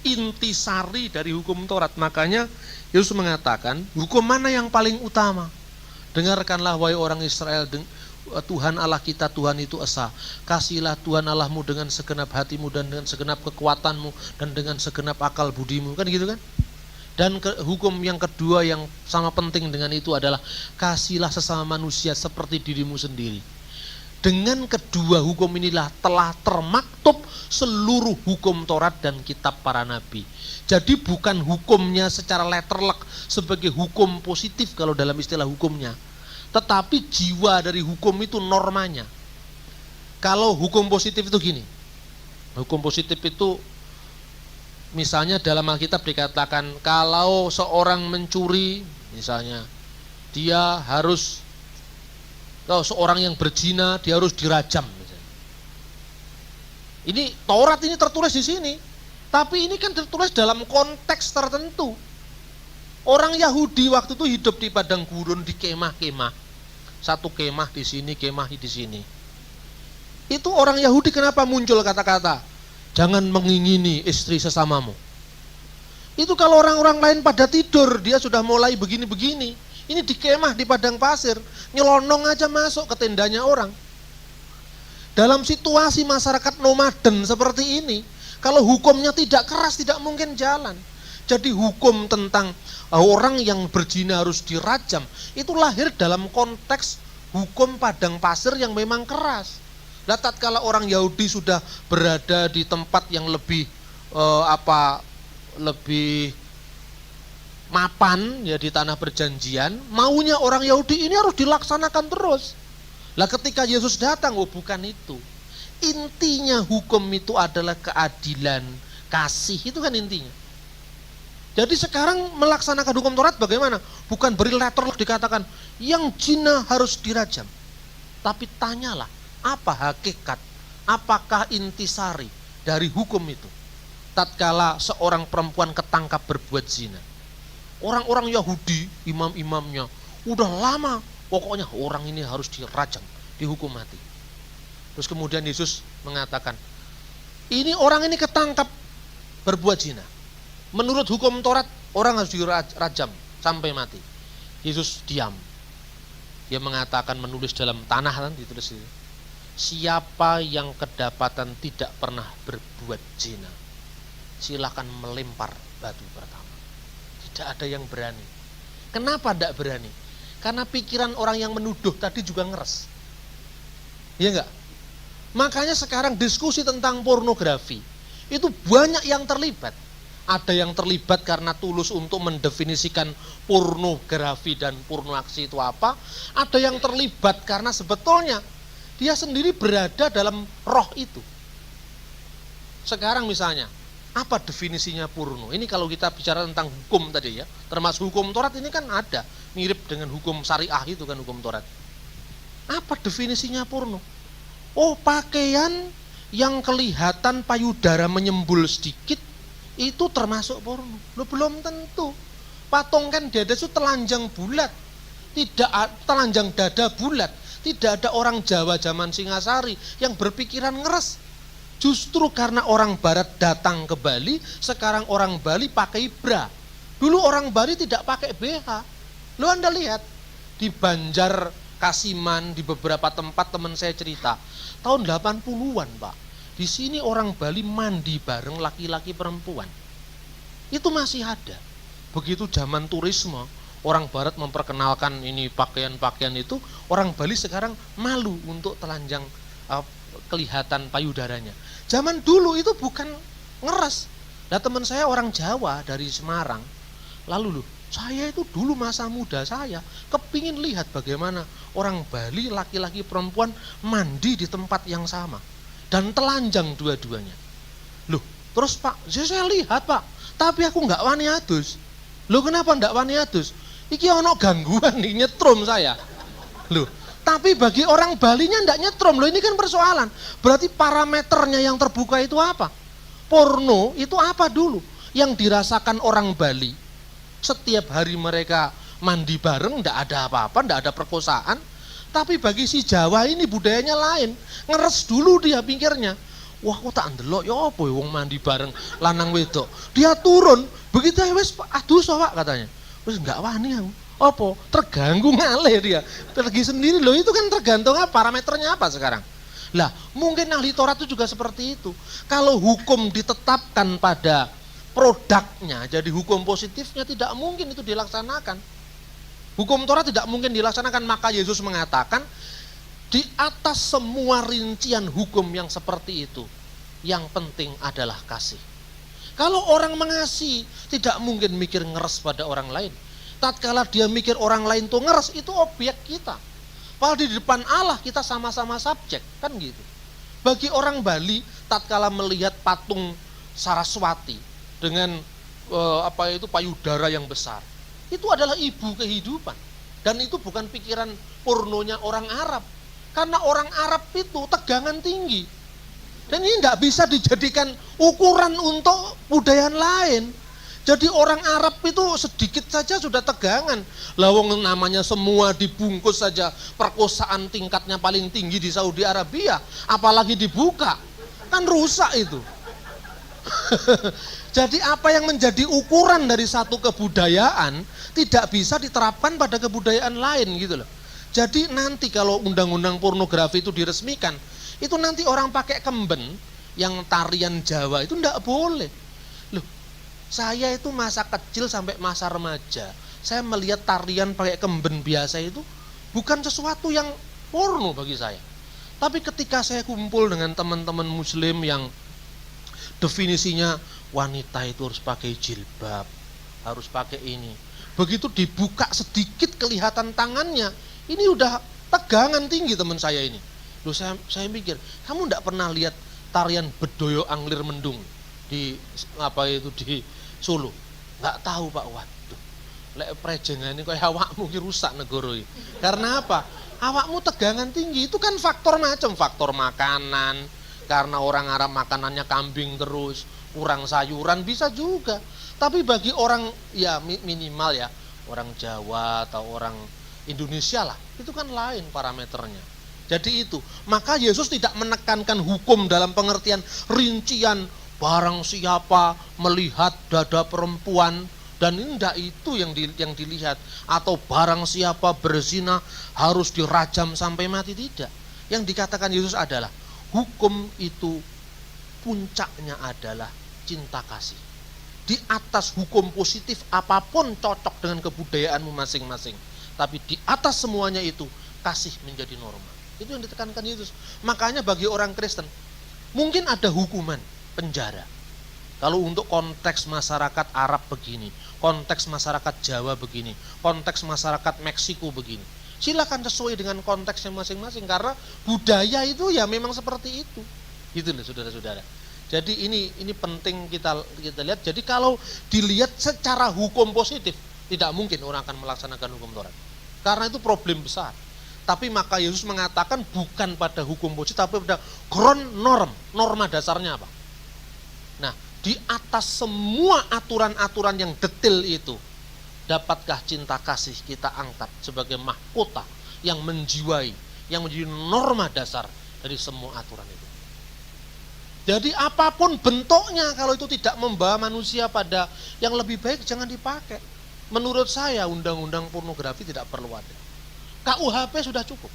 intisari dari hukum Taurat. Makanya Yesus mengatakan, hukum mana yang paling utama? Dengarkanlah wahai orang Israel, Tuhan Allah kita, Tuhan itu esa. Kasihilah Tuhan Allahmu dengan segenap hatimu dan dengan segenap kekuatanmu dan dengan segenap akal budimu. Kan gitu kan? Dan hukum yang kedua yang sama penting dengan itu adalah kasihilah sesama manusia seperti dirimu sendiri. Dengan kedua hukum inilah telah termaktub seluruh hukum Taurat dan kitab para nabi. Jadi bukan hukumnya secara letterlek sebagai hukum positif kalau dalam istilah hukumnya, tetapi jiwa dari hukum itu normanya. Kalau hukum positif itu gini, hukum positif itu misalnya dalam Alkitab dikatakan kalau seorang mencuri misalnya, dia harus, kalau seorang yang berzina dia harus dirajam misalnya. Ini Taurat ini tertulis di sini, tapi ini kan tertulis dalam konteks tertentu. Orang Yahudi waktu itu hidup di padang gurun, di kemah-kemah. Satu kemah di sini, kemah di sini. Itu orang Yahudi kenapa muncul kata-kata jangan mengingini istri sesamamu. Itu kalau orang-orang lain pada tidur, dia sudah mulai begini-begini. Ini di kemah, di padang pasir, nyelonong aja masuk ke tendanya orang. Dalam situasi masyarakat nomaden seperti ini, kalau hukumnya tidak keras, tidak mungkin jalan. Jadi hukum tentang orang yang berzina harus dirajam, itu lahir dalam konteks hukum padang pasir yang memang keras. Nah, tatkala orang Yahudi sudah berada di tempat yang lebih lebih mapan ya, di tanah perjanjian, maunya orang Yahudi ini harus dilaksanakan terus. Lah ketika Yesus datang, oh bukan itu. Intinya hukum itu adalah keadilan, kasih, itu kan intinya. Jadi sekarang melaksanakan hukum Taurat bagaimana? Bukan beri letterlock dikatakan yang zina harus dirajam. Tapi tanyalah, apa hakikat, apakah intisari dari hukum itu? Tatkala seorang perempuan ketangkap berbuat zina, orang-orang Yahudi, imam-imamnya, udah lama, pokoknya orang ini harus dirajam, dihukum mati. Terus kemudian Yesus mengatakan, ini orang ini ketangkap berbuat zina. Menurut hukum Taurat, orang harus dirajam sampai mati. Yesus diam. Dia mengatakan, menulis dalam tanah kan ditulis itu. Siapa yang kedapatan tidak pernah berbuat zina, silakan melempar batu pertama. Tidak ada yang berani. Kenapa tidak berani? Karena pikiran orang yang menuduh tadi juga ngeres. Iya enggak? Makanya sekarang diskusi tentang pornografi itu banyak yang terlibat. Ada yang terlibat karena tulus untuk mendefinisikan pornografi dan pornoaksi itu apa. Ada yang terlibat karena sebetulnya dia sendiri berada dalam roh itu. Sekarang misalnya, apa definisinya porno? Ini kalau kita bicara tentang hukum tadi ya, termasuk hukum Taurat ini kan ada, mirip dengan hukum syariah itu kan hukum Taurat. Apa definisinya porno? Oh, pakaian yang kelihatan payudara menyembul sedikit, itu termasuk porno. Loh, belum tentu. Patongkan dada itu telanjang bulat, tidak telanjang dada bulat. Tidak ada orang Jawa zaman Singasari yang berpikiran ngeres. Justru karena orang Barat datang ke Bali, sekarang orang Bali pakai bra. Dulu orang Bali tidak pakai BH. Lo Anda lihat di Banjar, Kasiman, di beberapa tempat teman saya cerita, tahun 80-an Pak. Di sini orang Bali mandi bareng laki-laki perempuan. Itu masih ada. Begitu zaman turisme, orang Barat memperkenalkan ini pakaian-pakaian itu, orang Bali sekarang malu untuk telanjang kelihatan payudaranya. Zaman dulu itu bukan ngeres. Nah, teman saya orang Jawa dari Semarang, lalu saya itu dulu masa muda saya kepingin lihat bagaimana orang Bali laki-laki perempuan mandi di tempat yang sama dan telanjang dua-duanya. Loh, terus Pak, saya lihat Pak, tapi aku nggak wani adus. Loh, kenapa nggak wani adus? Iki ono gangguan nih, nyetrum saya. Loh, tapi bagi orang Balinya nggak nyetrum. Loh, ini kan persoalan. Berarti parameternya yang terbuka itu apa? Porno itu apa dulu? Yang dirasakan orang Bali. Setiap hari mereka mandi bareng, nggak ada apa-apa, nggak ada perkosaan. Tapi bagi si Jawa ini budayanya lain. Ngeres dulu dia pikirnya. Wah, kok tak ndelok ya apa ya wong mandi bareng lanang wedok. Dia turun, begitu wis aduh Pak katanya. Wis enggak wani aku. Apa? Terganggu ngalih dia. Pergi sendiri loh, itu kan tergantung apa parameternya apa sekarang. Lah, mungkin ahli Taurat itu juga seperti itu. Kalau hukum ditetapkan pada produknya, jadi hukum positifnya tidak mungkin itu dilaksanakan. Hukum Taurat tidak mungkin dilaksanakan, maka Yesus mengatakan di atas semua rincian hukum yang seperti itu, yang penting adalah kasih. Kalau orang mengasihi, tidak mungkin mikir ngeres pada orang lain. Tatkala dia mikir orang lain tuh ngeres, itu objek kita. Padahal di depan Allah kita sama-sama subjek, kan gitu. Bagi orang Bali, tatkala melihat patung Saraswati dengan payudara yang besar, itu adalah ibu kehidupan. Dan itu bukan pikiran pornonya orang Arab. Karena orang Arab itu tegangan tinggi. Dan ini tidak bisa dijadikan ukuran untuk budaya lain. Jadi orang Arab itu sedikit saja sudah tegangan. Lawang namanya semua dibungkus saja, perkosaan tingkatnya paling tinggi di Saudi Arabia, apalagi dibuka, kan rusak itu. Jadi apa yang menjadi ukuran dari satu kebudayaan tidak bisa diterapkan pada kebudayaan lain gitu loh. Jadi nanti kalau undang-undang pornografi itu diresmikan, itu nanti orang pakai kemben yang tarian Jawa itu tidak boleh. Loh, saya itu masa kecil sampai masa remaja, saya melihat tarian pakai kemben biasa itu bukan sesuatu yang porno bagi saya. Tapi ketika saya kumpul dengan teman-teman muslim yang definisinya wanita itu harus pakai jilbab, harus pakai ini. Begitu dibuka sedikit kelihatan tangannya, ini udah tegangan tinggi teman saya ini. Loh, saya mikir, kamu enggak pernah lihat tarian Bedoyo Anglir Mendung di di Solo? Enggak tahu Pak. Waduh, lek prejengane koyo awakmu ki rusak negara iki. Karena apa? Awakmu tegangan tinggi, itu kan faktor makanan. Karena orang Arab makanannya kambing terus, kurang sayuran bisa juga. Tapi bagi orang ya minimal ya, orang Jawa atau orang Indonesia lah, itu kan lain parameternya. Jadi itu, maka Yesus tidak menekankan hukum dalam pengertian rincian barang siapa melihat dada perempuan, dan tidak itu yang dilihat, atau barang siapa berzina harus dirajam sampai mati, tidak. Yang dikatakan Yesus adalah hukum itu puncaknya adalah cinta kasih. Di atas hukum positif apapun cocok dengan kebudayaanmu masing-masing, tapi di atas semuanya itu kasih menjadi norma. Itu yang ditekankan Yesus. Makanya bagi orang Kristen mungkin ada hukuman penjara. Kalau untuk konteks masyarakat Arab begini, konteks masyarakat Jawa begini, konteks masyarakat Meksiko begini, silakan sesuai dengan konteksnya masing-masing, karena budaya itu ya memang seperti itu. Gitu loh saudara-saudara. Jadi ini penting kita lihat. Jadi kalau dilihat secara hukum positif, tidak mungkin orang akan melaksanakan hukum Taurat. Karena itu problem besar. Tapi maka Yesus mengatakan bukan pada hukum positif, tapi pada ground norm. Norma dasarnya apa? Nah, di atas semua aturan-aturan yang detail itu, dapatkah cinta kasih kita angkat sebagai mahkota yang menjiwai, yang menjadi norma dasar dari semua aturan itu. Jadi apapun bentuknya, kalau itu tidak membawa manusia pada yang lebih baik, jangan dipakai. Menurut saya undang-undang pornografi tidak perlu ada. KUHP sudah cukup.